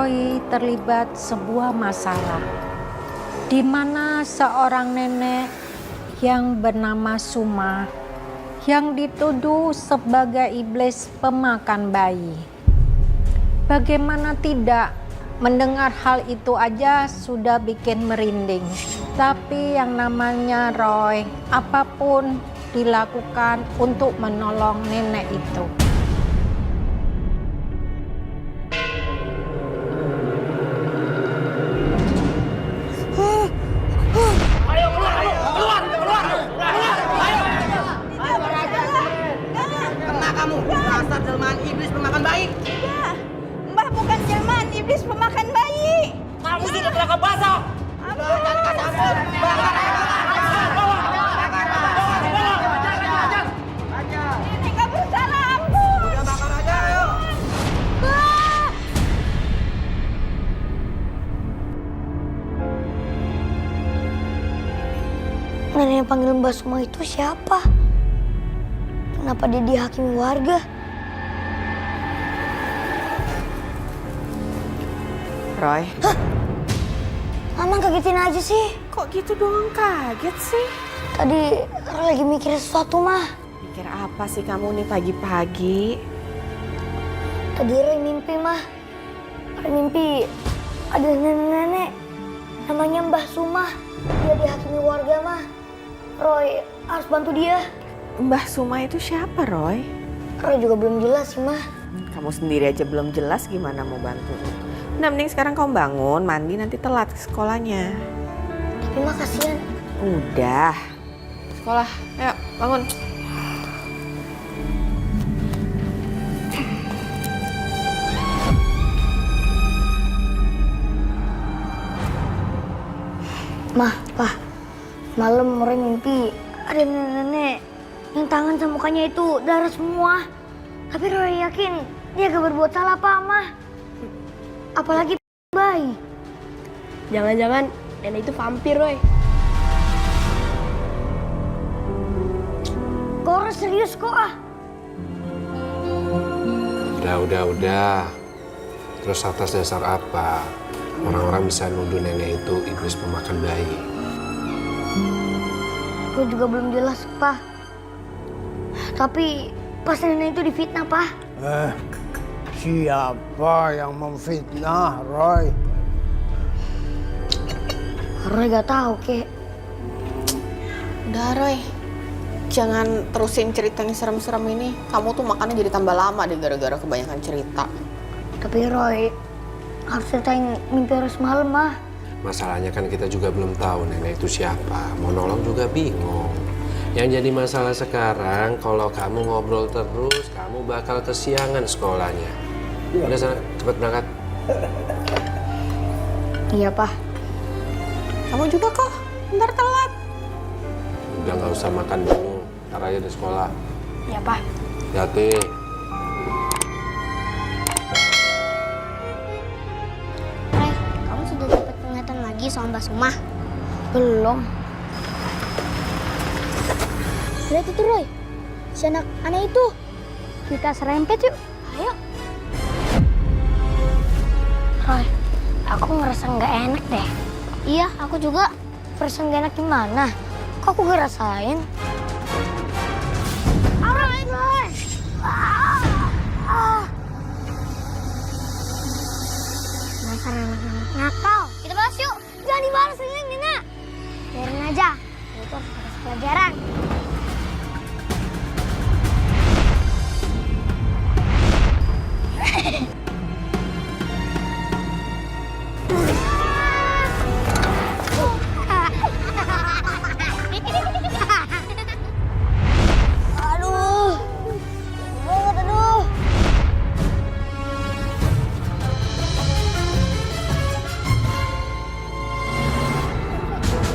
Roy terlibat sebuah masalah di mana seorang nenek yang bernama Suma yang dituduh sebagai iblis pemakan bayi. Bagaimana tidak, mendengar hal itu aja sudah bikin merinding. Tapi yang namanya Roy, apapun dilakukan untuk menolong nenek itu. Dasar jelmaan iblis pemakan bayi. Ya, Mbah bukan jelmaan iblis pemakan bayi. Kamu sudah telah kebasah. Jangan kasih ampun. Bakar aja. Nenek gak bersalah, ampun. Udah bakar aja, ayo. Nenek yang panggil Mbak Suma itu siapa? Kenapa dia dihakimi warga? Roy. Hah? Mama kagetin aja sih. Kok gitu doang kaget sih? Tadi Roy lagi mikir sesuatu, Mah. Mikir apa sih kamu nih pagi-pagi? Tadi Roy mimpi, Mah. Roy mimpi ada nenek-nenek namanya Mbah Suma. Dia dihakimi warga, Mah. Roy harus bantu dia. Mbah Suma itu siapa, Roy? Roy juga belum jelas sih, Mah. Kamu sendiri aja belum jelas gimana mau bantu. Nah, mending sekarang kamu bangun, mandi, nanti telat ke sekolahnya. Tapi Mah kasihan. Udah. Sekolah, ayo bangun. Mah, Pak. Malam Roy mimpi ada nenek-nenek yang tangan sama mukanya itu darah semua. Tapi Roy yakin dia gak berbuat salah, Pak, Mah. Apalagi bayi. Jangan-jangan nenek itu vampir, Roy. Kok Roy serius kok ah? Udah. Terus atas dasar apa orang-orang bisa nuduh nenek itu iblis pemakan bayi? Gue juga belum jelas, Pak. Tapi pas nenek itu difitnah, Pak. Siapa yang memfitnah, Roy? Roy gak tahu, Kek. Udah, Roy. Jangan terusin cerita yang serem-serem ini. Kamu tuh makannya jadi tambah lama deh gara-gara kebanyakan cerita. Tapi Roy harus ceritain mimpi Roy semalam, Mah. Masalahnya kan kita juga belum tahu nenek itu siapa. Mau nolong juga bingung. Yang jadi masalah sekarang, kalau kamu ngobrol terus, kamu bakal kesiangan sekolahnya. Udah sana, cepat berangkat. Iya, Pak. Kamu juga kok, ntar telat. Udah nggak usah makan dulu, ntar aja di sekolah. Iya, Pak. Hati. Roy, kamu sudah dapat penglihatan lagi soal Mbak Suma? Belum. Lihat itu, Roy. Si anak aneh itu. Kita serempet yuk. Ayo. Roy, aku ngerasa nggak enak deh. Iya, aku juga. Perasaan nggak enak gimana? Kok aku nggak rasain? Roy! Dasar anak-anak nakal. Kita balas yuk. Jangan dibalas ini, Nina. Biarin aja. Itu harus kasih pelajaran. Aduh. Banget, aduh.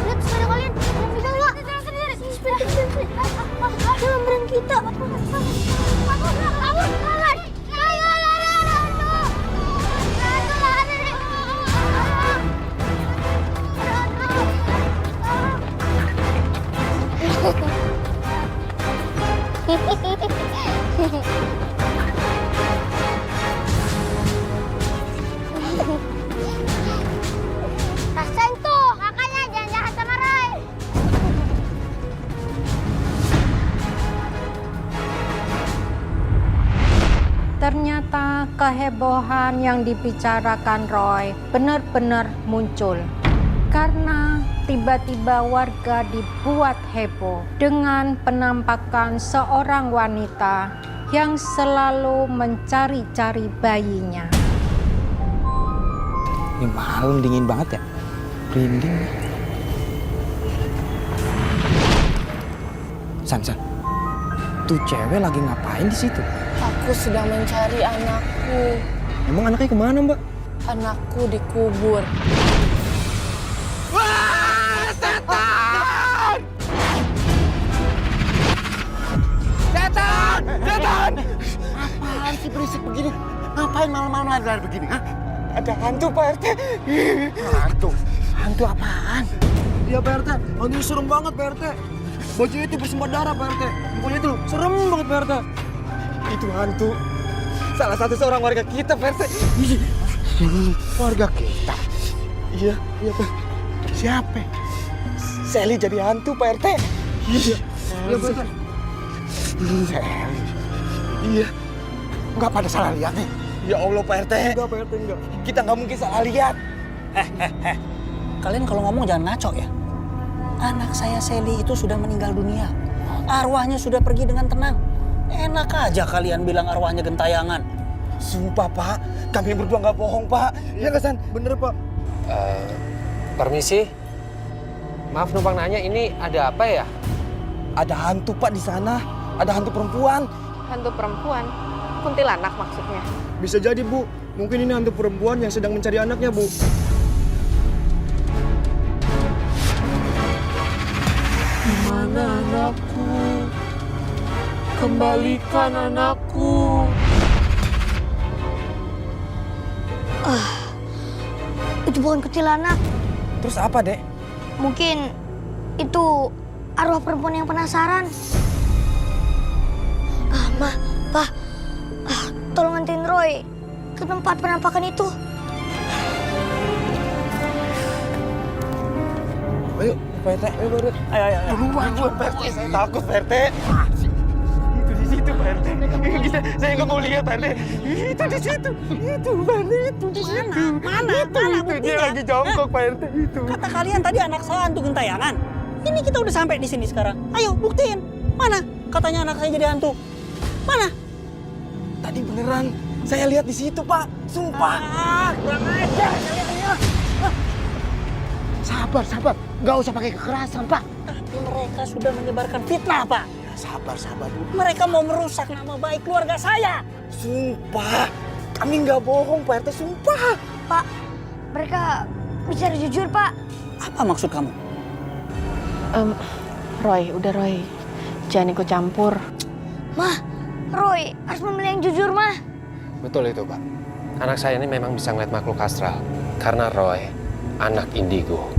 Lihat sepeda kalian. Bisa nggak? Sepeda. Jangan berhenti kita. Hehehe. Ternyata kehebohan yang dibicarakan Roy benar-benar muncul. Karena tiba-tiba warga dibuat heboh dengan penampakan seorang wanita yang selalu mencari-cari bayinya. Ini malam dingin banget ya. Merinding. San, tuh cewek lagi ngapain di situ? Aku sedang mencari anakku. Emang anaknya kemana, Mbak? Anakku dikubur. Setan! Apaan sih berisik begini? Ngapain malam-malam lari-lari begini, ha? Ada hantu, Pak RT. Hantu? Hantu apaan? Iya, Pak RT. Hantunya serem banget, Pak RT. Bajunya itu bersimbah darah, Pak RT. Mukanya itu serem banget, Pak RT. Itu hantu. Salah satu seorang warga kita, Pak RT. Warga kita? Iya, Pak. Siapa? Sally jadi hantu, Pak RT. Iya, Pak RT. Sally. Iya. Nggak pada salah lihat nih. Ya Allah, Pak RT. Enggak, Pak RT, enggak. Kita nggak mungkin salah lihat. Kalian kalau ngomong jangan ngaco ya. Anak saya Sally itu sudah meninggal dunia. Arwahnya sudah pergi dengan tenang. Enak aja kalian bilang arwahnya gentayangan. Sumpah, Pak. Kami berdua nggak bohong, Pak. Iya nggak, San? Bener, Pak. Permisi. Maaf numpang nanya, ini ada apa ya? Ada hantu, Pak, di sana. Ada hantu perempuan. Hantu perempuan? Kuntilanak maksudnya? Bisa jadi, Bu. Mungkin ini hantu perempuan yang sedang mencari anaknya, Bu. Mana anakku? Kembalikan anakku. Itu bukan kuntilanak. Terus apa, Dek? Mungkin itu arwah perempuan yang penasaran. Ma, Pa, tolong anterin Roy ke tempat penampakan itu. Ayo, Pak RT. Ayo, Pak RT. Ayo. Duluan, Pak RT. Saya takut, Pak RT. Itu di situ, Pak RT. Saya nggak mau lihat, Pak RT. Itu di situ. Itu, Pak RT. Itu di situ. Mana Itu dia lagi jongkok, Pak RT. Itu. Kata kalian tadi anak saya hantu gentayangan. Ini kita udah sampai di sini sekarang. Ayo buktiin. Mana? Katanya anak saya jadi hantu. Mana? Tadi beneran. Saya lihat di situ, Pak. Sumpah. Kurang ajar. Sabar. Nggak usah pakai kekerasan, Pak. Tapi mereka sudah menyebarkan fitnah, Pak. Sabar, Bu. Mereka mau merusak nama baik keluarga saya. Sumpah. Kami nggak bohong, Pak RT. Sumpah. Pak, mereka bicara jujur, Pak. Apa maksud kamu? Roy, udah Roy. Jangan ikut campur. Mah, Roy harus memilih yang jujur, Mah. Betul itu, Pak. Anak saya ini memang bisa ngeliat makhluk astral. Karena Roy, anak indigo.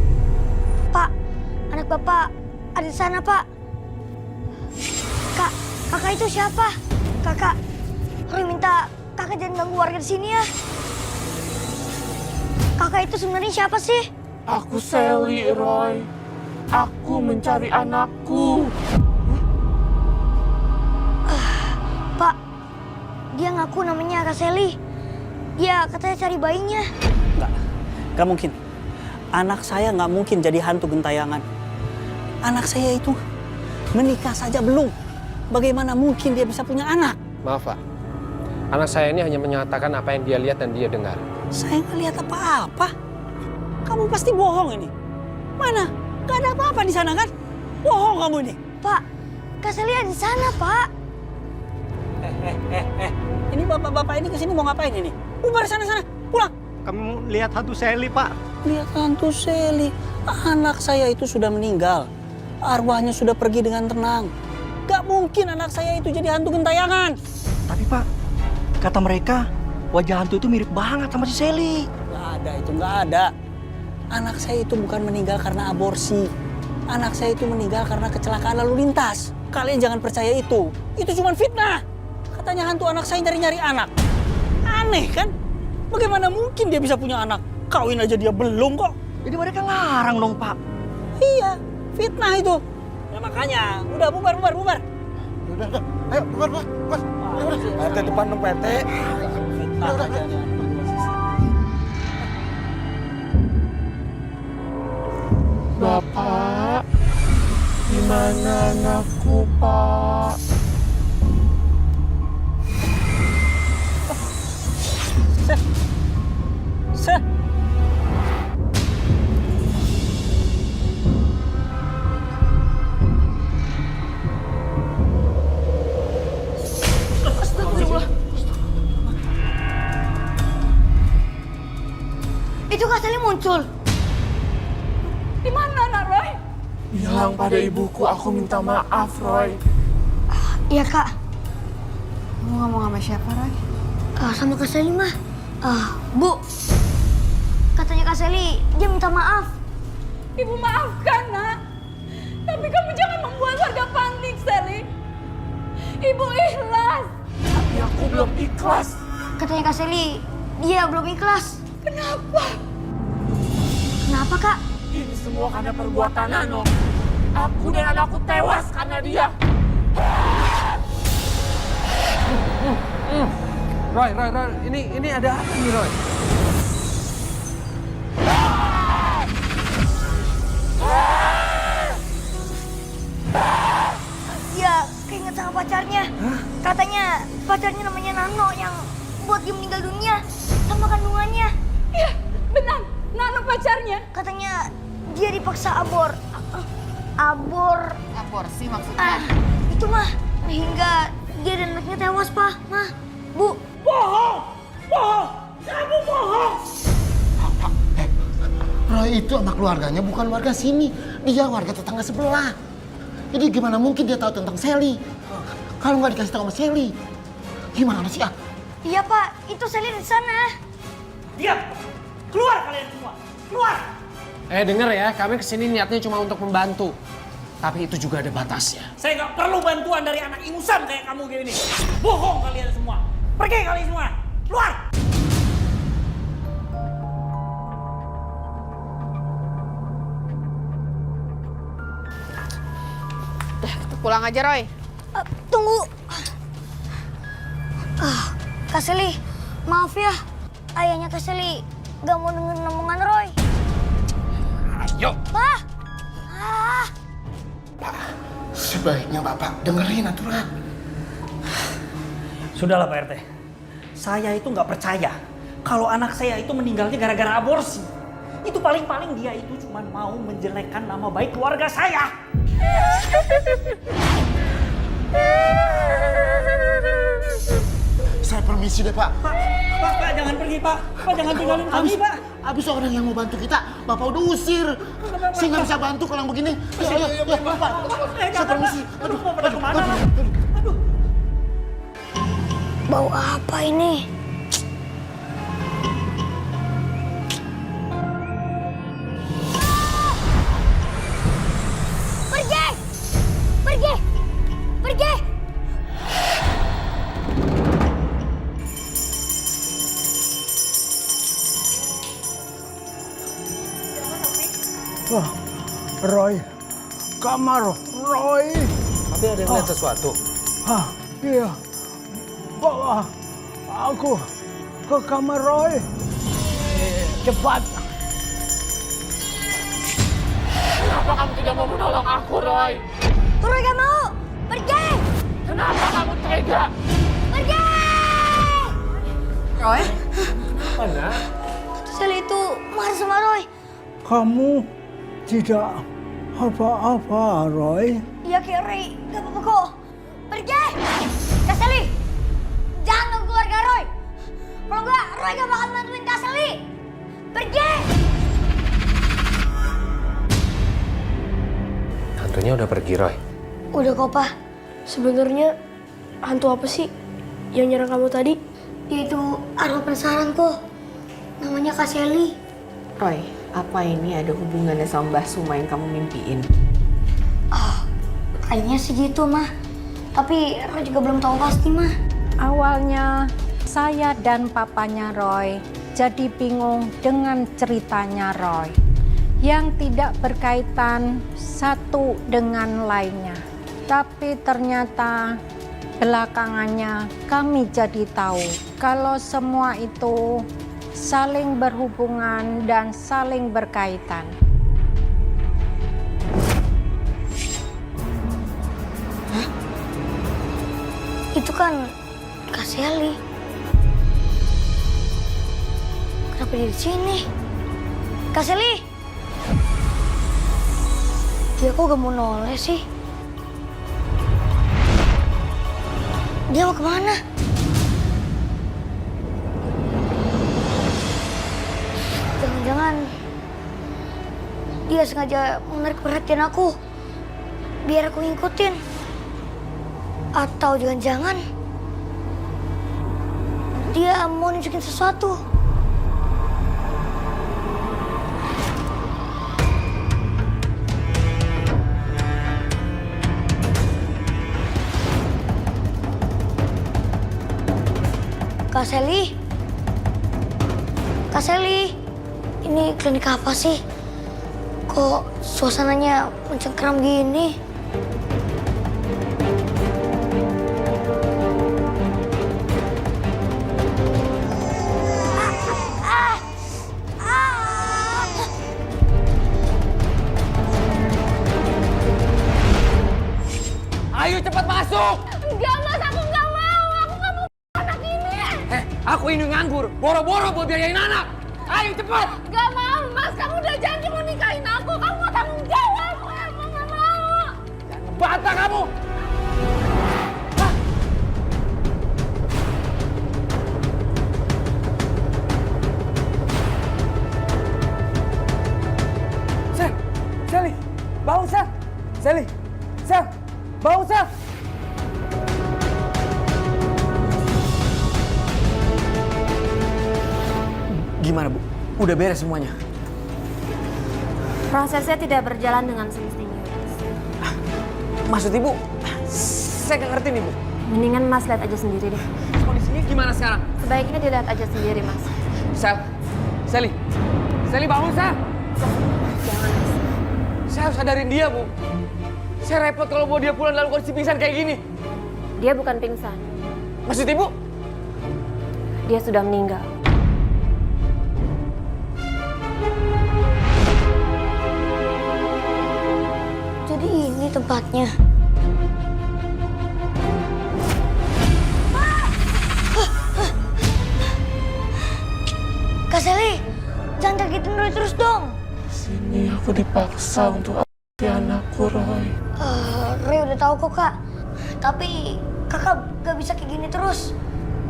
Pak, anak Bapak ada di sana, Pak. Kakak itu siapa? Kakak, Roy minta kakak jangan ganggu warga di sini ya. Kakak itu sebenarnya siapa sih? Aku Sally, Roy. Aku mencari anakku. Pak, dia ngaku namanya Kak Sally. Dia katanya cari bayinya. Nggak mungkin. Anak saya nggak mungkin jadi hantu gentayangan. Anak saya itu menikah saja belum. Bagaimana mungkin dia bisa punya anak? Maaf, Pak. Anak saya ini hanya menyatakan apa yang dia lihat dan dia dengar. Saya nggak lihat apa-apa. Kamu pasti bohong ini. Mana? Nggak ada apa-apa di sana kan? Bohong kamu ini. Pak, Kak Sally ada di sana, Pak. Ini bapak-bapak ini kesini mau ngapain ini? Bubar sana-sana, pulang. Kamu lihat hantu Sally, Pak. Lihat hantu Sally. Anak saya itu sudah meninggal. Arwahnya sudah pergi dengan tenang. Gak mungkin anak saya itu jadi hantu gentayangan. Tapi, Pak, kata mereka wajah hantu itu mirip banget sama si Sally. Nggak ada. Anak saya itu bukan meninggal karena aborsi. Anak saya itu meninggal karena kecelakaan lalu lintas. Kalian jangan percaya itu. Itu cuma fitnah. Katanya hantu anak saya nyari-nyari anak. Aneh kan? Bagaimana mungkin dia bisa punya anak? Kawin aja dia belum kok. Jadi mereka ngarang dong, Pak. Iya, fitnah itu. Ya makanya, udah bubar. Udah. Ayo, keluar. PT depan dong, PT. Bapak, di mana anakku, Pak? Itu Kak Sally muncul. Di mana, Nak Roy? Bilang pada ibuku aku minta maaf, Roy. Iya, Kak. Kamu ngomong sama siapa, Roy? Sama Kak Sally mah. Bu. Katanya Kak Sally, dia minta maaf. Ibu maafkan, Nak. Tapi kamu jangan membuat warga panik, Sally. Ibu ikhlas. Tapi aku belum ikhlas. Katanya Kak Sally, dia belum ikhlas. Kenapa? Kenapa, Kak? Ini semua karena perbuatan Nano. Aku dan anakku tewas karena dia. Roy, ini ada apa nih, Roy? Dia keinget sama pacarnya. Katanya pacarnya namanya Nano yang buat dia meninggal dunia sama kandungannya. Iya, benar. Nano pacarnya. Katanya dia dipaksa Aborsi maksudnya. Itu mah hingga dia dan anaknya tewas, Pak. Mah, Bu. Roy itu sama keluarganya bukan warga sini. Dia warga tetangga sebelah. Jadi gimana mungkin dia tahu tentang Sally? Kalau nggak dikasih tahu sama Sally, gimana sih, Iya, Pak. Itu Sally di sana. Diam! Keluar kalian semua! Keluar! Denger ya, kami kesini niatnya cuma untuk membantu. Tapi itu juga ada batasnya. Saya nggak perlu bantuan dari anak ingusan kayak kamu gini. Bohong kalian semua. Pergi kalian semua. Keluar! Udah, kita pulang aja, Roy. Tunggu. Kak Sally, maaf ya. Ayahnya Kak Sally gak mau dengerin omongan Roy. Ayo. Pak! Sebaiknya Bapak dengerin aturan. Sudahlah Pak RT. Saya itu nggak percaya kalau anak saya itu meninggalnya gara-gara aborsi. Itu paling-paling dia itu cuma mau menjelekkan nama baik keluarga saya. Saya permisi deh, Pak. Pak, jangan pergi, Pak. Pak, jangan tinggalin kami, Pak. Abis orang yang mau bantu kita, Bapak udah usir. Saya nggak bisa bantu kalau begini. Ayo, Pak. Saya permisi. Aduh, mau pada kemana, Pak? Aduh. Bau apa ini? Pergi! Pergi! Pergi! Wah, Roy. Kamar Roy. Tapi ada yang lihat sesuatu. Iya. Bawa aku ke kamar Roy. Cepat. Kenapa kamu tidak mau menolong aku, Roy? Roy gak mau! Pergi! Kenapa kamu tega? Pergi! Roy? Kenapa, Nak? Sally itu marah sama Roy. Kamu tidak apa-apa, Roy. Iya, Kak Roy. Gak apa-apa kok. Pergi! Kak Sally! Jangan ganggu keluarga Roy! Kalau enggak, Roy gak bakal bantuin Kak Sally! Pergi! Hantunya udah pergi, Roy. Udah kok, Pak. Sebenarnya hantu apa sih yang nyerang kamu tadi? Dia itu arwah penasaran kok. Namanya Kak Sally. Roy, apa ini ada hubungannya sama Mbah Suma yang kamu mimpiin? Kayaknya sih gitu, Mah. Tapi Roy juga belum tahu pasti, Mah. Awalnya saya dan papanya Roy jadi bingung dengan ceritanya Roy yang tidak berkaitan satu dengan lainnya. Tapi ternyata belakangannya kami jadi tahu kalau semua itu saling berhubungan dan saling berkaitan. Itu kan Kak Sally. Kenapa dia di sini? Kak Sally! Dia kok gak mau noleh sih? Dia mau kemana? Jangan-jangan dia sengaja menarik perhatian aku biar aku ngikutin. Atau jangan-jangan dia mau nunjukin sesuatu. Kak Sally? Kak Sally, ini klinik apa sih? Kok suasananya mencengkeram gini? Ayo cepat masuk! Enggak mas, aku nggak mau. Aku nggak mau anak ini. Aku ini nganggur, boro-boro buat biayain anak. Ayo cepat! Nggak mau mas, kamu udah janji mau nikahin aku. Kamu mau tanggung jawab. Aku nggak mau. Bantah kamu! Sally, bangun Sel! Sally, Sel, bangun Sel! Gimana Bu? Udah beres semuanya? Prosesnya tidak berjalan dengan semestinya. Maksud Ibu? Saya nggak ngerti nih Bu. Mendingan Mas lihat aja sendiri deh. Kondisinya gimana sekarang? Sebaiknya dilihat aja sendiri, Mas. Sel, Sally, Sally bangun Sel! Jangan, Mas. Saya harus sadarin dia Bu. Saya repot kalau bawa dia pulang dalam kondisi pingsan kayak gini. Dia bukan pingsan. Maksud Ibu? Dia sudah meninggal. Jadi ini tempatnya. Kak Sally, jangan kagetin Roy terus dong. Sini aku dipaksa untuk adopsi anakku, Roy. Roy udah tahu kok kak. Tapi kakak gak bisa kayak gini terus.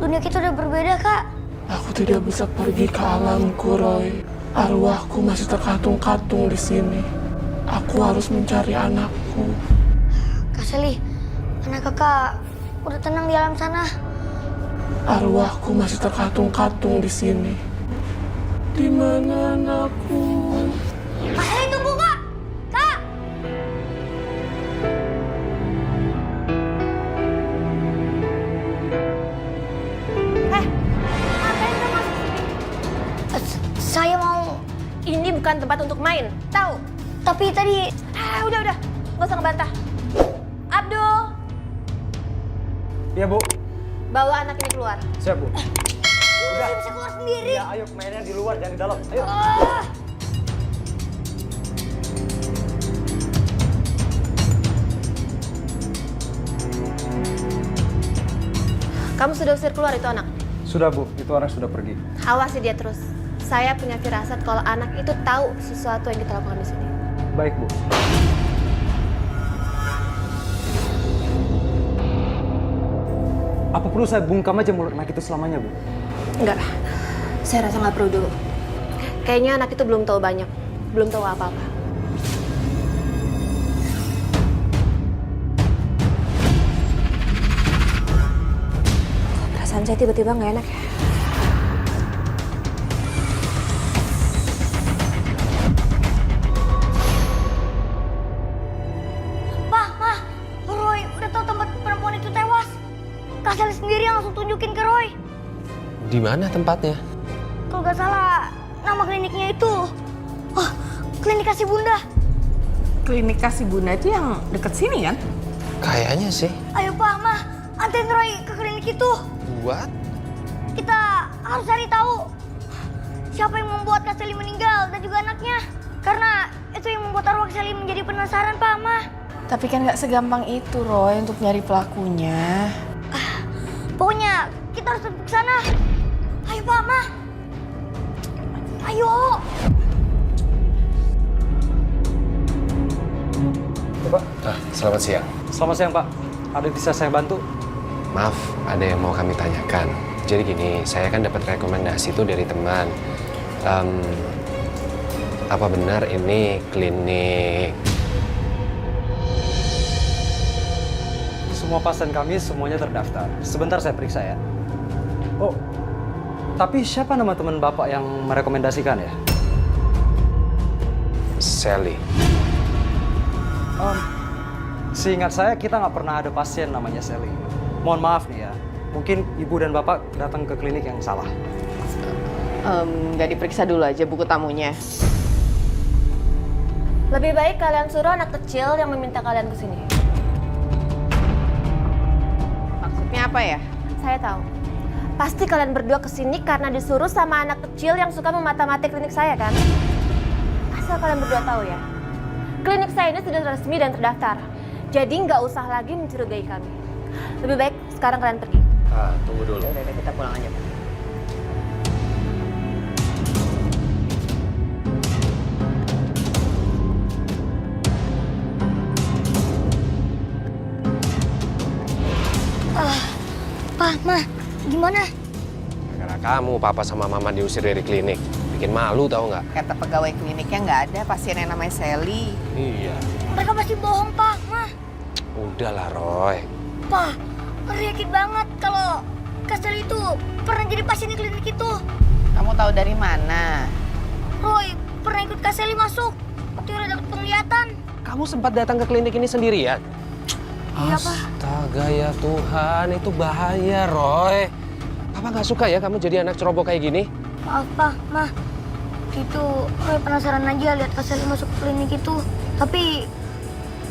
Dunia kita udah berbeda kak. Aku tidak bisa pergi ke alamku, Roy. Arwahku masih terkatung-katung di sini. Aku harus mencari anakku. Kak Sally, anak kakak udah tenang di alam sana. Arwahku masih terkatung-katung di sini. Di mana anakku? Kak Sally tunggu kak! Kak! Ngapain kamu masuk sini? Saya mau... Ini bukan tempat untuk main, tahu? Tapi tadi... Udah, nggak usah ngebantah. Abdul, Iya Bu, bawa anak ini keluar. siap Bu. Dia bisa keluar sendiri. Ya ayo mainnya di luar, jangan di dalam. Ayo. Kamu sudah usir keluar itu anak? Sudah Bu, itu orang sudah pergi. Awasi dia terus. Saya punya firasat kalau anak itu tahu sesuatu yang kita lakukan di sini. Baik Bu. Apa perlu saya bungkam aja mulut anak itu selamanya Bu? Enggak, saya rasa nggak perlu dulu. Kayaknya anak itu belum tahu banyak, belum tahu apa-apa. Perasaan saya tiba-tiba nggak enak ya. Pak, Ma, Roy udah tahu tempat perempuan itu tewas. Kak Sally sendiri yang langsung tunjukin ke Roy. Di mana tempatnya? Kalau nggak salah, nama kliniknya itu... Oh, klinik kasih bunda. Klinik kasih bunda itu yang deket sini kan? Kayaknya sih. Ayo Pak, Mah, anterin Roy ke klinik itu. Buat? Kita harus cari tahu siapa yang membuat Kak Sally meninggal dan juga anaknya. Karena itu yang membuat arwah Kak Sally menjadi penasaran, Pak, Mah. Tapi kan nggak segampang itu, Roy, untuk nyari pelakunya. Pokoknya kita harus ke sana. Ayo Pak, Mah. Ayo. Pak. Selamat siang. Selamat siang, Pak. Ada yang bisa saya bantu? Maaf, ada yang mau kami tanyakan. Jadi gini, saya kan dapat rekomendasi itu dari teman. Apa benar ini klinik? Semua pasien kami semuanya terdaftar. Sebentar saya periksa ya. Oh, tapi siapa nama teman Bapak yang merekomendasikan ya? Sally. Seingat saya kita nggak pernah ada pasien namanya Sally. Mohon maaf nih ya, mungkin Ibu dan Bapak datang ke klinik yang salah. Nggak diperiksa dulu aja buku tamunya. Lebih baik kalian suruh anak kecil yang meminta kalian ke sini. Maksudnya apa ya? Saya tahu. Pasti kalian berdua ke sini karena disuruh sama anak kecil yang suka memata-mati klinik saya kan? Asal kalian berdua tahu ya. Klinik saya ini sudah resmi dan terdaftar. Jadi nggak usah lagi mencurigai kami. Lebih baik sekarang kalian pergi. Tunggu dulu. Udah, kita pulang aja. Pak, Mah, gimana? Karena kamu, Papa sama Mama diusir dari klinik. Bikin malu tahu nggak? Kata pegawai kliniknya nggak ada pasien yang namanya Sally. Iya. Mereka pasti bohong, Pak, Mah. Udahlah, Roy. Pak, Roy yakin banget kalau Kak Sally itu pernah jadi pasien di klinik itu. Kamu tahu dari mana? Roy pernah ikut Kak Sally masuk waktu Roy dapat penglihatan. Kamu sempat datang ke klinik ini sendirian? Iya, Pak. Astaga ya Tuhan, itu bahaya, Roy. Papa nggak suka ya kamu jadi anak ceroboh kayak gini. Maaf, Pak, Mah. Itu Roy penasaran aja lihat Kak Sally masuk ke klinik itu. Tapi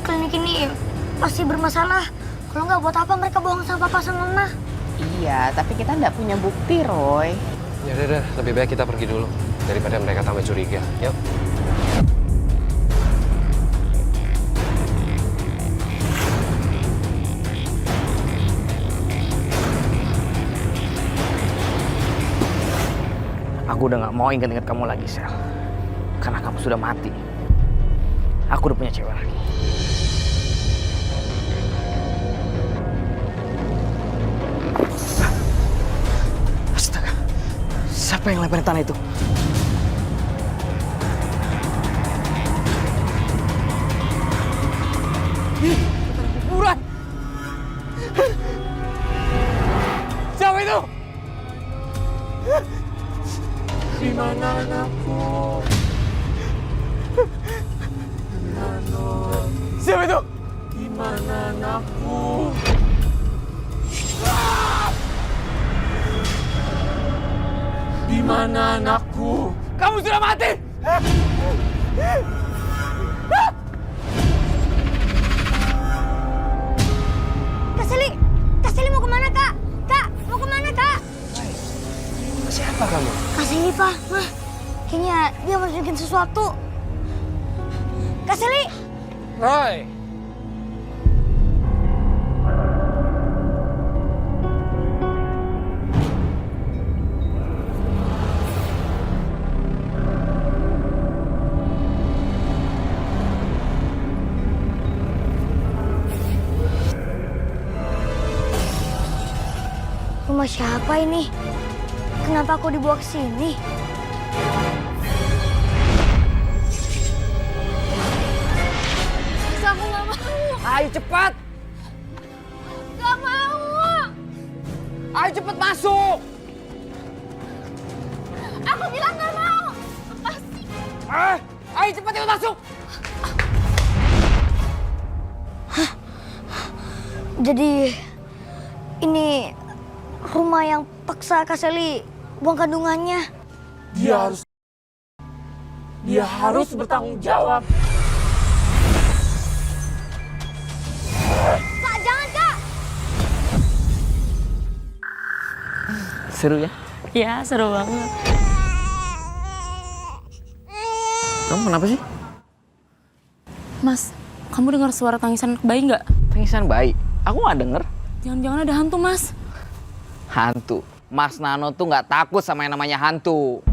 klinik ini pasti bermasalah. Kalau nggak, buat apa mereka bohong sama Papa sama Mama? Iya, tapi kita nggak punya bukti, Roy. Ya udah, lebih baik kita pergi dulu daripada mereka tambah curiga. Yuk. Aku udah gak mau ingat-ingat kamu lagi, Sel. Karena kamu sudah mati. Aku udah punya cewek lagi. Astaga. Siapa yang lemparin tanah itu? Ih, kuburan! Siapa itu? Di mana anakku? Siapa itu? Di mana anakku? Di mana anakku? Kamu sudah mati! Kak Sally mau kemana, Kak? Kak, mau kemana, Kak? Siapa kamu? Kak Sally, Pak, Mah. Kayaknya dia harus bikin sesuatu. Kak Sally! Roy. Rumah siapa ini? Kenapa aku dibawa ke sini? Aku nggak mau. Ayo cepat! Nggak mau. Ayo cepat masuk! Aku bilang nggak mau. Apa sih? Ayo cepat ikut masuk! Jadi ini rumah yang paksa Kak Sally buang kandungannya. Dia harus bertanggung jawab. Kak Seru ya? Ya, seru banget. Kamu kenapa sih? Mas, kamu dengar suara tangisan bayi nggak? Tangisan bayi? Aku nggak denger. Jangan-jangan ada hantu, Mas. Hantu? Mas Nano tuh nggak takut sama yang namanya hantu.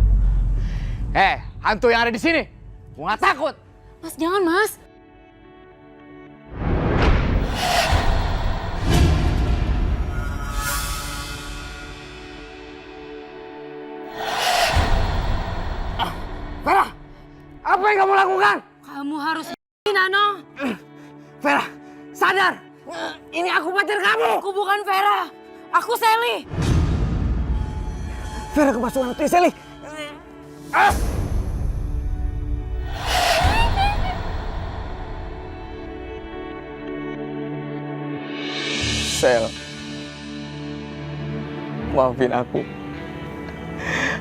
Hantu yang ada di sini, gua nggak takut. Mas, jangan, Mas. Vera, apa yang kamu lakukan? Kamu harus Nano. Vera, sadar. Ini aku pacar kamu. Aku bukan Vera. Aku Sally. Vera kemasukan hati Sally. Sel, maafin aku.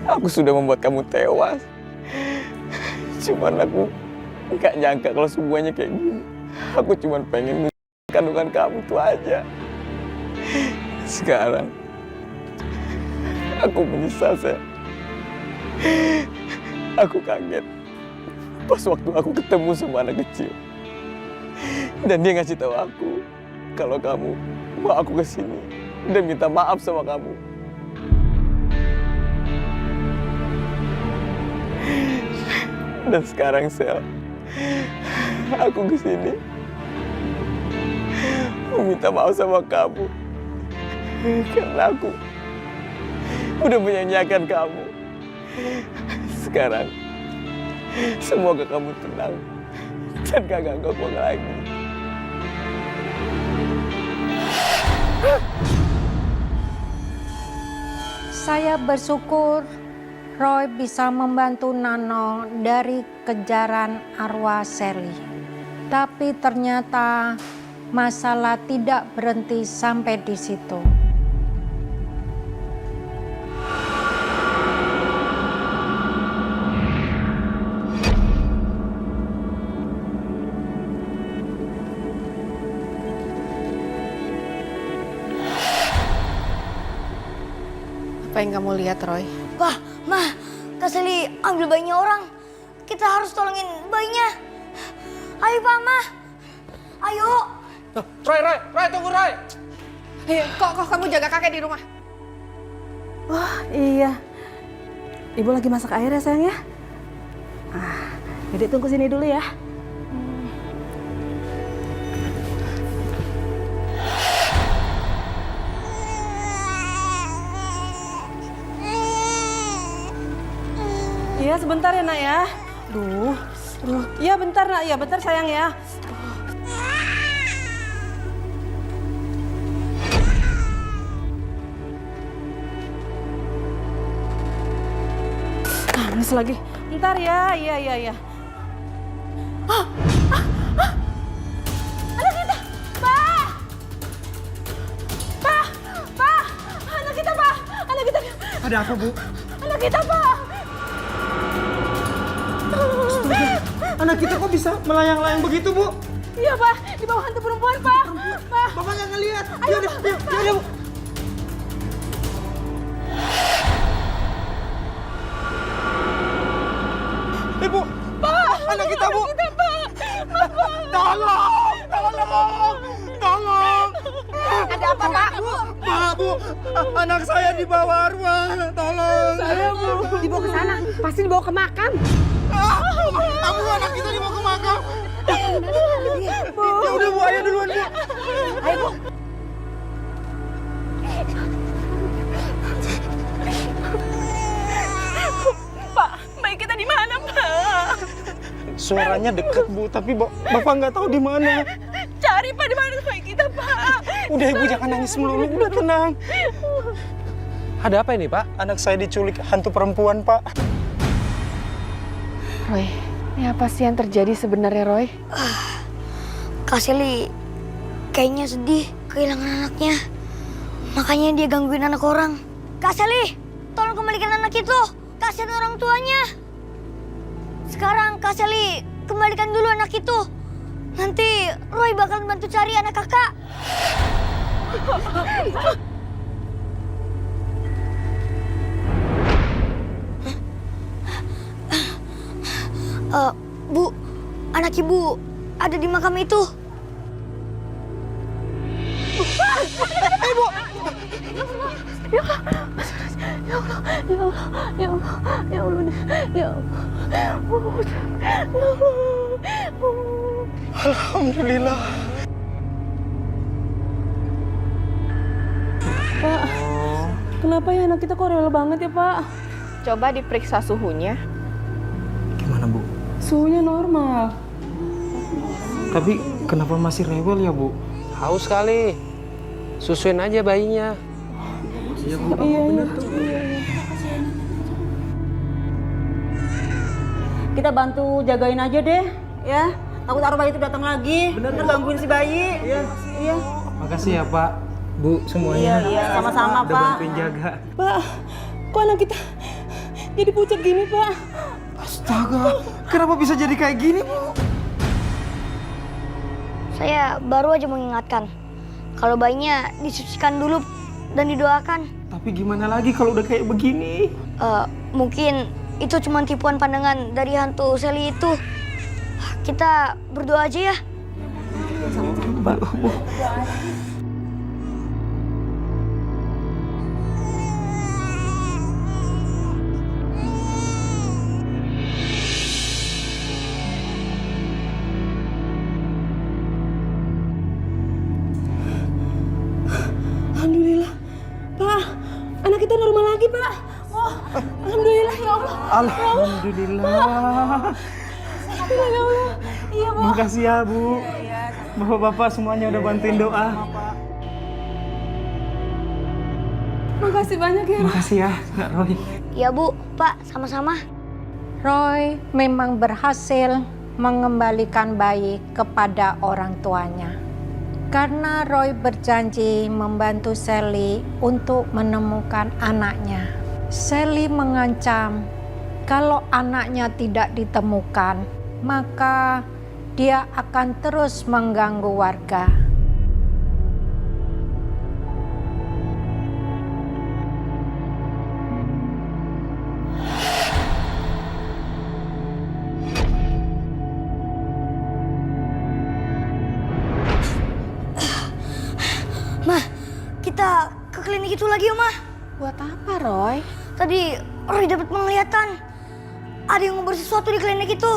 Aku sudah membuat kamu tewas. Cuman aku nggak nyangka kalau semuanya kayak gini. Aku cuma pengen kandungan kamu itu aja. Sekarang aku menyesal, Sel. Aku kaget pas waktu aku ketemu sama anak kecil. Dan dia ngasih tahu aku kalau kamu mau aku kesini dan minta maaf sama kamu. Dan sekarang, Sel, aku kesini mau minta maaf sama kamu karena aku udah menyanyiakan kamu. Sekarang semoga kamu tenang dan gak ganggu aku lagi. Saya bersyukur Roy bisa membantu Nano dari kejaran arwah Sally. Tapi ternyata masalah tidak berhenti sampai di situ. Apa yang kamu lihat, Roy? Wah, Ma, Kak Sally ambil bayinya orang. Kita harus tolongin bayinya. Ayo, Pak, Ma. Ayo. Roy, tunggu Roy. Kok kamu jaga kakek di rumah? Oh iya, Ibu lagi masak air ya sayang ya? Jadi tunggu sini dulu ya. Iya sebentar ya nak ya. Duh. Iya bentar nak, iya bentar sayang ya. Nangis lagi. Bentar ya, iya. Anak kita, Pak! Pak! Anak kita, Pak! Anak kita. Ada apa, Bu? Anak kita, Pak! Anak kita kok bisa melayang-layang begitu, Bu? Iya, Pak. Di bawah hantu perempuan, Pak. Pak. Bapak nggak ngeliat. Ayo, Yaudah, Pak. Bu. Ibu, Pak! anak kita, Bu. Anak kita, Pak! Tolong! Ada apa, Pak? Bu, anak saya dibawa arwah, tolong. Saya, Bu. Dibawa ke sana. Pasti dibawa ke makam. Bu, anak kita dibawa ke makam. Ya udah, Bu, ayo duluan, Bu. Ayo, Bu. Pak, bayi kita di mana, Pak? Suaranya deket, Bu, tapi Bapak nggak tahu di mana. Cari, Pak, di mana bayi kita, Pak? Udah, Ibu jangan nangis melulu, udah tenang. Ada apa ini, Pak? Anak saya diculik hantu perempuan, Pak. Roy, ini apa sih yang terjadi sebenarnya, Roy? Kak Sally kayaknya sedih kehilangan anaknya. Makanya dia gangguin anak orang. Kak Sally, tolong kembalikan anak itu. Kasihan orang tuanya. Sekarang Kak Sally kembalikan dulu anak itu. Nanti Roy bakal bantu cari anak kakak. anak ibu ada di makam itu. Ibu! Ya Allah, ya Allah, ya Allah, ya Allah, ya Allah. Alhamdulillah. Pak, kenapa ya anak kita kok rewel banget ya, Pak? Coba diperiksa suhunya. Gimana, Bu? Suhunya normal. Tapi kenapa masih rewel ya, Bu? Haus kali. Susuin aja bayinya. Iya, Bu. Iya. Kita bantu jagain aja deh, ya. Takut arwah itu datang lagi. Bener, gangguin si bayi. Iya. Makasih ya, Pak. Bu, semuanya. Iya, sama-sama, udah Pak. bantuin jaga. Pak, kok anak kita jadi pucat gini, Pak? Astaga, kenapa bisa jadi kayak gini, Bu? Saya baru aja mengingatkan kalau bayinya disucikan dulu dan didoakan. Tapi gimana lagi kalau udah kayak begini? Mungkin itu cuma tipuan pandangan dari hantu Sally itu. Kita berdoa aja ya. Bu. Alhamdulillah. Pak, anak kita normal lagi, Pak. Oh, alhamdulillah ya Allah. Alhamdulillah. Ya Allah. Iya, Bu. Makasih ya, Bu. Bapak-bapak semuanya udah bantuin doa. Makasih banyak ya. Makasih ya, Kak Roy. Iya Bu, Pak, sama-sama. Roy memang berhasil mengembalikan bayi kepada orang tuanya. Karena Roy berjanji membantu Sally untuk menemukan anaknya. Sally mengancam kalau anaknya tidak ditemukan, maka dia akan terus mengganggu warga. Mah, kita ke klinik itu lagi yuk, Mah. Buat apa, Roy? Tadi Roy dapat penglihatan. Ada yang ngubur sesuatu di klinik itu.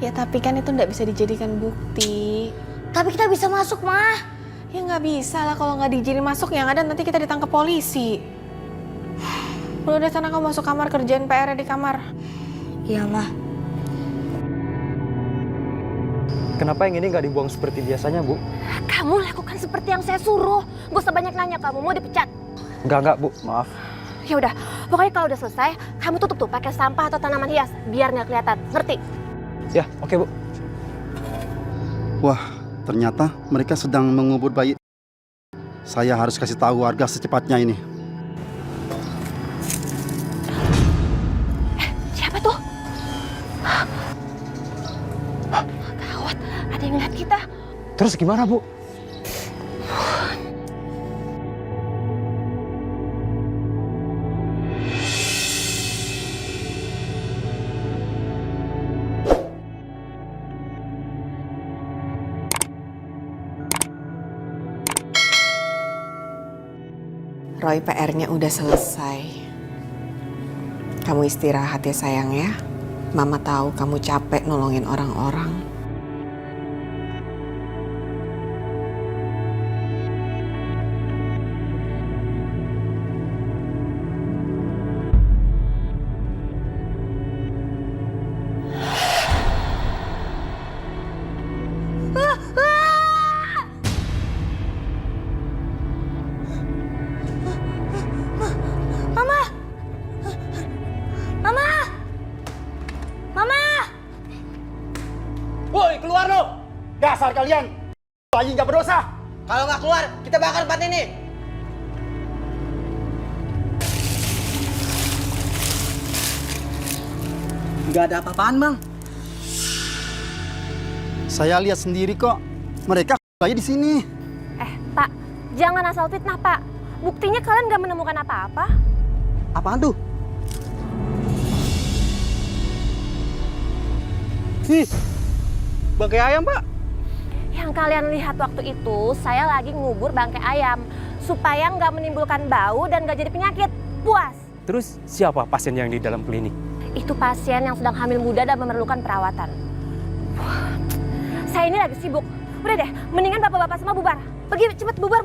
Ya tapi kan itu nggak bisa dijadikan bukti. Tapi kita bisa masuk, Mah. Ya nggak bisa lah kalau nggak diizinin masuk, yang ada nanti kita ditangkap polisi. Udah sana kamu masuk kamar, kerjain PR di kamar. Iya, Mah. Kenapa yang ini nggak dibuang seperti biasanya, Bu? Kamu lakukan seperti yang saya suruh. Gak usah banyak nanya, kamu mau dipecat. Enggak, Bu. Maaf. Ya udah, pokoknya kalau udah selesai, kamu tutup tuh pakai sampah atau tanaman hias biar nggak kelihatan. Ngerti? Ya, oke, Bu. Wah, ternyata mereka sedang mengubur bayi. Saya harus kasih tahu warga secepatnya ini. Siapa tuh? Gawat, ada yang lihat kita. Terus gimana, Bu? Roy, PR-nya udah selesai. Kamu istirahat ya sayang ya. Mama tahu kamu capek nolongin orang-orang. Woi, keluar lo! Dasar kalian! Bayi nggak berdosa! Kalau nggak keluar, kita bakar tempat ini. Nggak ada apa-apaan, Bang. Saya lihat sendiri kok. Mereka bayi di sini. Pak, jangan asal fitnah, Pak. Buktinya kalian nggak menemukan apa-apa. Apaan tuh? Ih, Bangkai ayam, Pak. Yang kalian lihat waktu itu, saya lagi ngubur bangkai ayam. Supaya nggak menimbulkan bau dan nggak jadi penyakit. Puas. Terus siapa pasien yang di dalam klinik? Itu pasien yang sedang hamil muda dan memerlukan perawatan. Saya ini lagi sibuk. Udah deh, mendingan bapak-bapak semua bubar. Pergi cepet bubar.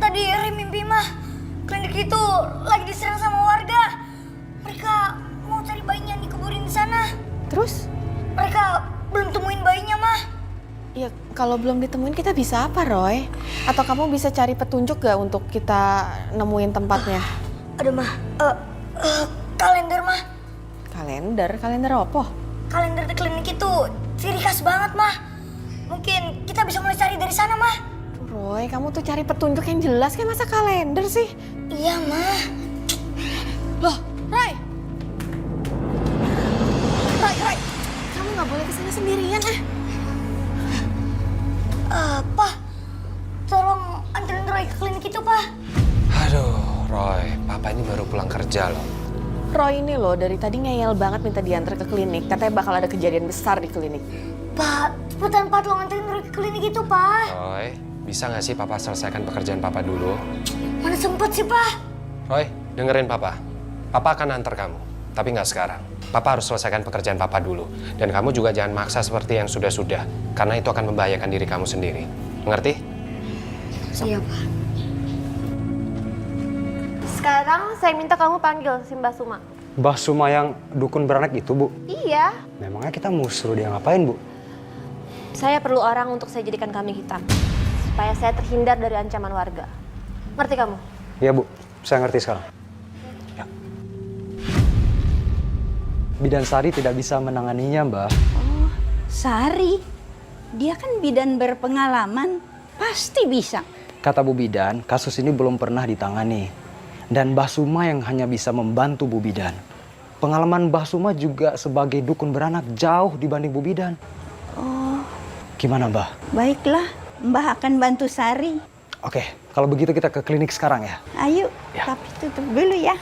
Tadi Ri mimpi mah, klinik itu lagi diserang sama warga. Mereka mau cari bayinya yang dikuburin di sana. Terus? Mereka belum temuin bayinya mah. Ya kalau belum ditemuin kita bisa apa, Roy? Atau kamu bisa cari petunjuk gak untuk kita nemuin tempatnya? Ada mah, kalender mah. Kalender apa? Kalender di klinik itu ciri khas banget mah. Mungkin kita bisa mulai cari dari sana mah. Roy, kamu tuh cari petunjuk yang jelas, kayak masa kalender sih? Iya mah. Loh, Roy! Roy! Kamu gak boleh kesana sendirian, Pak, tolong anterin Roy ke klinik itu, Pak. Aduh, Roy, papa ini baru pulang kerja loh. Roy ini loh dari tadi ngeyel banget minta diantar ke klinik. Katanya bakal ada kejadian besar di klinik. Pak, cepetan Pak, tolong anterin Roy ke klinik itu, Pak. Roy, bisa nggak sih papa selesaikan pekerjaan papa dulu? Mana sempet sih, Pak? Roy, dengerin papa. Papa akan antar kamu, tapi nggak sekarang. Papa harus selesaikan pekerjaan papa dulu. Dan kamu juga jangan maksa seperti yang sudah-sudah. Karena itu akan membahayakan diri kamu sendiri. Mengerti? Iya, Pak. Sekarang saya minta kamu panggil si Mbak Suma. Mbah Suma yang dukun beranak itu, Bu? Iya. Memangnya kita mau suruh dia ngapain, Bu? Saya perlu orang untuk saya jadikan kambing hitam. Supaya saya terhindar dari ancaman warga. Ngerti kamu? Iya, Bu. Saya ngerti sekarang. Ya. Bidan Sari tidak bisa menanganinya, Mbak. Oh, Sari? Dia kan bidan berpengalaman. Pasti bisa. Kata Bu Bidan, kasus ini belum pernah ditangani. Dan Mbah Suma yang hanya bisa membantu Bu Bidan. Pengalaman Mbah Suma juga sebagai dukun beranak jauh dibanding Bu Bidan. Oh, Gimana, Mbah? baiklah. Mbah akan bantu Sari. Oke, kalau begitu kita ke klinik sekarang ya. Ayo, Ya. tapi tutup dulu ya.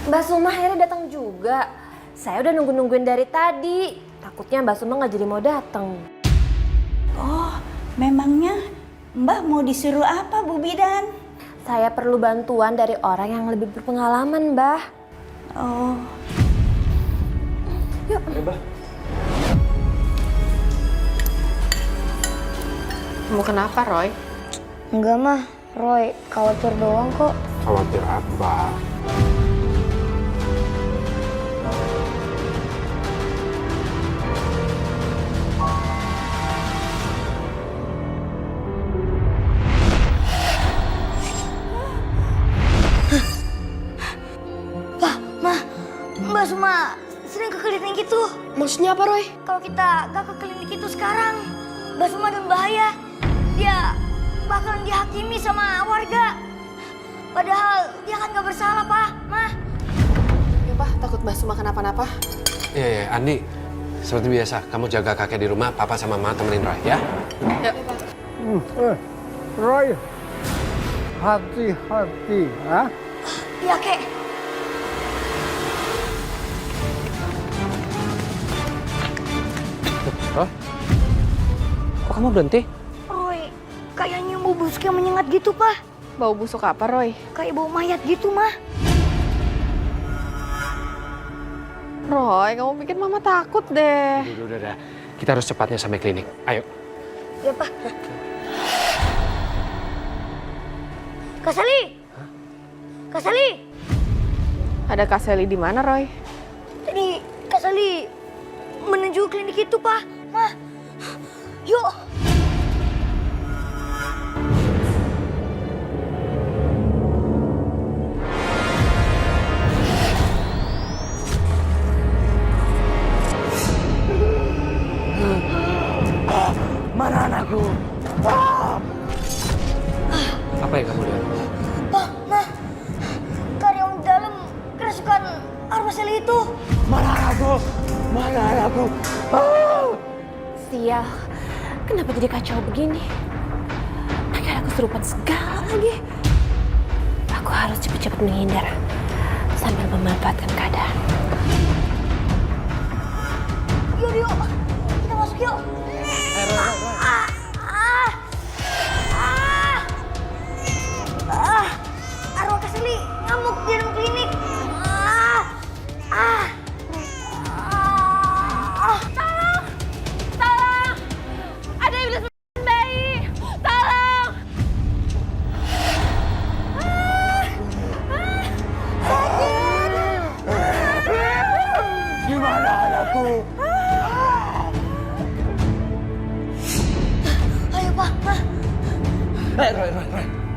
Mbak Suma akhirnya datang juga. Saya udah nungguin dari tadi. Takutnya Mbak Suma nggak jadi mau datang. Oh, memangnya Mbah mau disuruh apa, Bu Bidan? Saya perlu bantuan dari orang yang lebih berpengalaman, Mbah. Oh. Yuk. Mbah. Mau kenapa, Roy? Enggak mah, Roy khawatir doang kok. Khawatir apa? Mbak Suma sering ke klinik itu. Maksudnya apa, Roy? Kalau kita gak ke klinik itu sekarang, Mbak Suma dalam bahaya. Dia bakalan dihakimi sama warga. Padahal dia kan gak bersalah, Pak, Mah. Ya, Pak, takut Mbak Suma kenapa-napa. Iya, Andi. Seperti biasa, kamu jaga kakek di rumah, papa sama mama temenin Roy, ya? Yuk, Pak. Roy, hati-hati, ha? Iya, Kek. Hah? Kok kamu berhenti? Roy, kayaknya bau busuk yang menyengat gitu, Pak. Bau busuk apa, Roy? Kayak bau mayat gitu, Mah. Roy, kamu bikin Mama takut deh. Udah. Kita harus cepatnya sampai klinik. Ayo. Ya, Pak. Kak Sally! Kak Sally! Ada Kak Sally di mana, Roy? Tadi Kak Sally menuju klinik itu, Pak. Mah, yuk. Mana anakku? Mana anakku? Mana anakku? Ah! Sial, kenapa jadi kacau begini? Akhirnya aku serupan segala lagi. Aku harus cepat-cepat menghindar sambil memanfaatkan keadaan. Yuk, kita masuk yuk. Arwah Kaseli ngamuk di dalam klinik. Tolong! Tolong! Ada iblis bayi! Tolong! Gimana anakku? Ayo Pak, Pak. Roy.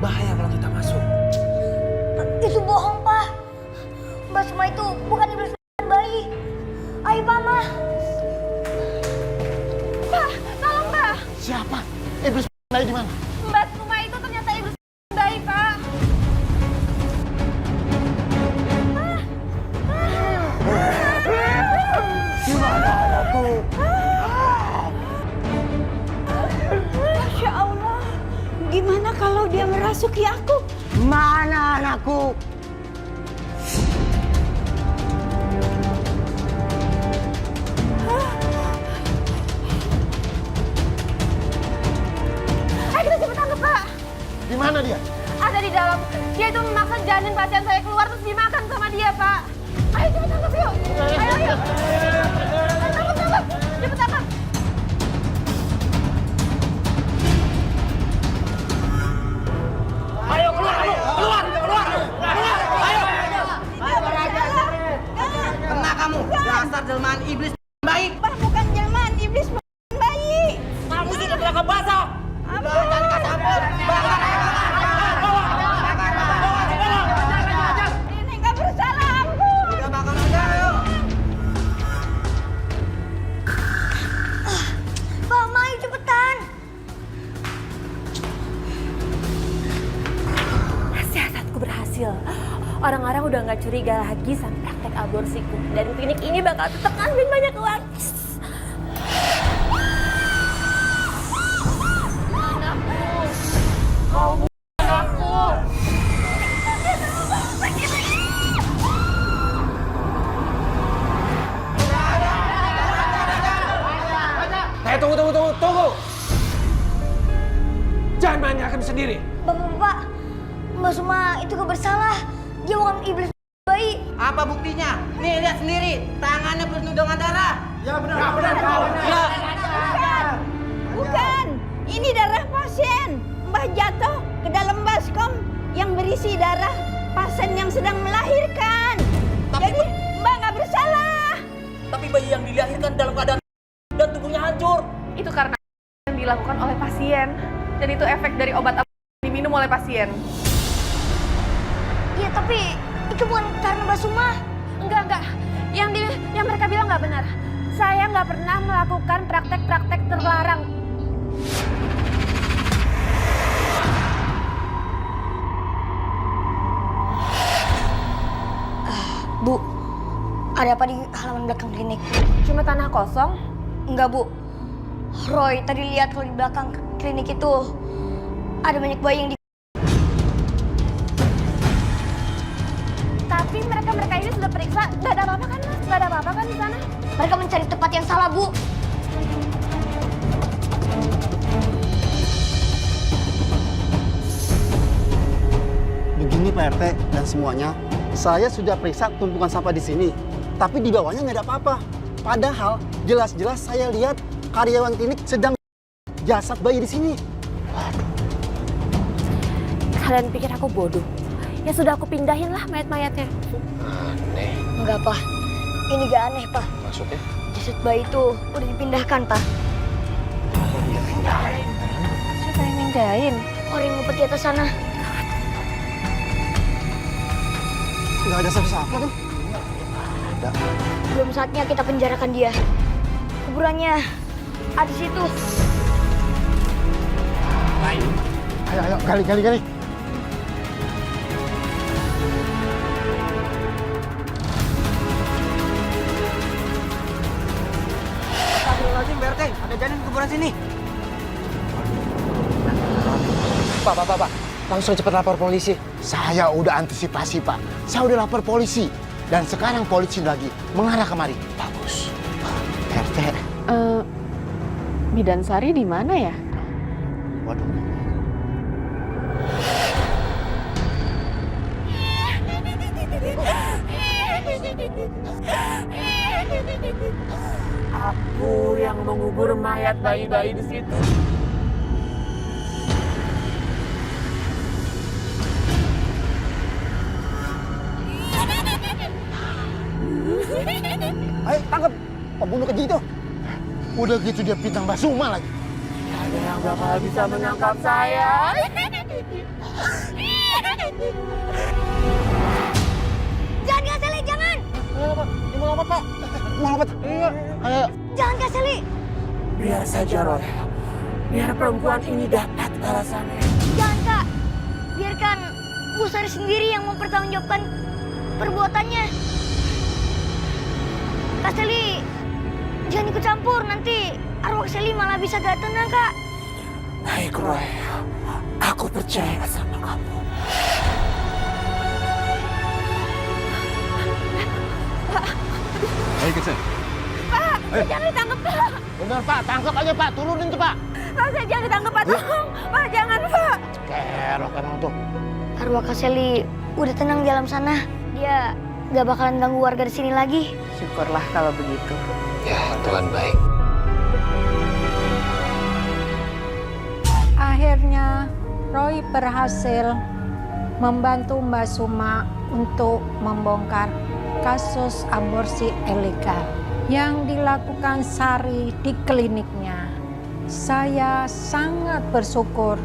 Bahaya kalau kita masuk. Itu bohong Pak. Mbak Suma itu bukan iblis bayi. Ayo Pak, Ma. Pak, tolong Pak! Siapa? Iblis bayi di mana? Mbak Suma itu ternyata iblis bayi, Pak. Gimana anakku? Masya Allah. Gimana kalau dia merasuki aku? Mana anakku? Ayo kita cepat tangkap, Pak. Di mana dia? Ada di dalam. Dia itu memaksa janin pasien saya keluar terus dimakan sama dia, Pak. Ayo cepat tangkap yuk. Ayo. Tangkap. Cepat tangkap. Ayo keluar! Ayo! Kena kamu, dasar jelmaan iblis bayi. Mbah bukan jelmaan iblis bayi. Kamu sudah terangkap basah. Jangan kasih ampun. Ini nggak bersalah, ampun. Udah makan aja, ayo. Pak, Ma, ayo cepetan. Siasatku berhasil. Orang-orang udah nggak curiga lagi sama praktek aborsiku. Dan klinik ini bakal tetap ngambil banyak uang. Tunggu. Jangan main hakim sendiri. Bapak, Mbak Suma itu gak bersalah. Dia bukan iblis bayi. Apa buktinya? Nih, lihat sendiri. Tangannya penuh dengan darah. Ya benar. Ya. Bukan. Ini darah pasien. Mbah jatuh ke dalam baskom yang berisi darah pasien yang sedang melahirkan. Jadi Mbah nggak bersalah. Tapi bayi yang dilahirkan dalam keadaan dan tubuhnya hancur. Itu karena yang dilakukan oleh pasien. Dan itu efek dari obat yang diminum oleh pasien. Iya, tapi itu bukan karena Mbak Suma. Enggak. Yang mereka bilang nggak benar. Saya nggak pernah melakukan praktek-praktek terlarang. Bu, ada apa di halaman belakang klinik? Cuma tanah kosong. Enggak, Bu. Roy tadi lihat kalau di belakang klinik itu ada banyak bayi yang di... Tapi mereka ini sudah periksa, nggak ada apa-apa kan, Mas? Nggak ada apa-apa kan di sana? Mereka mencari tempat yang salah, Bu. Begini Pak RT dan semuanya, saya sudah periksa tumpukan sampah di sini, tapi di bawahnya nggak ada apa-apa. Padahal jelas-jelas saya lihat karyawan klinik sedang jasad bayi di sini. Kalian pikir aku bodoh? Ya sudah aku pindahin lah mayat-mayatnya. Aneh. Enggak, Pak. Ini gak aneh, Pak. Maksudnya? Jasad bayi itu udah dipindahkan, Pak. Siapa yang mindahin? Orang yang ngumpet di atas sana. Nggak ada siapa-siapa tuh. Belum saatnya kita penjarakan dia. Kuburannya ada di situ. Ayo, gali. Astagfirullahaladzim, Pak RT. Ada janin di kuburan sini. Pak. Langsung cepat lapor polisi. Saya udah antisipasi, Pak. Saya udah lapor polisi. Dan sekarang polisi lagi mengarah kemari. Bagus. RT. Bidan Sari di mana ya? Waduh. Aku yang mengubur mayat bayi-bayi di situ. Ayo, tangkap pembunuh keji itu. Udah gitu dia pintang Basuma lagi. Ada yang bakal bisa menangkap saya. Jangan Kak Sally, jangan! Ayo, Pak. Ini mau lompat, Pak. Mau lompat. Iya. Ayo. Jangan Kak Sally! Biar saja, Roy. Biar perempuan ini dapat balasannya. Jangan Kak! Biarkan Bu Sari sendiri yang mempertanggungjawabkan perbuatannya. Kak Sally, jangan ikut campur. Nanti arwah Sally malah bisa gak tenang, Kak. Baik, Roy. Aku percaya sama kamu. Ayo, Kecil. Pak, jangan ditangkap, Pak. Benar, Pak. Tangkap aja, Pak. Turunin tuh, Pak. Pak, saya jangan ditangkap, Pak. Tolong. Pak, jangan, Pak. Kerok emang tuh. Arwah Kak Sally udah tenang di alam sana. Dia gak bakalan ganggu warga di sini lagi. Syukurlah kalau begitu. Ya, Tuhan baik. Akhirnya Roy berhasil membantu Mbak Suma untuk membongkar kasus aborsi ilegal yang dilakukan Sari di kliniknya. Saya sangat bersyukur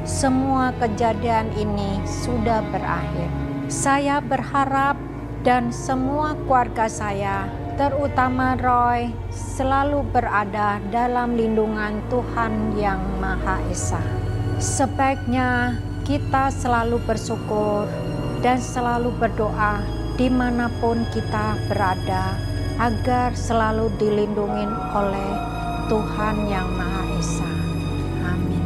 semua kejadian ini sudah berakhir. Saya berharap dan semua keluarga saya, terutama Roy, selalu berada dalam lindungan Tuhan Yang Maha Esa. Sebaiknya kita selalu bersyukur dan selalu berdoa dimanapun kita berada, agar selalu dilindungi oleh Tuhan Yang Maha Esa. Amin.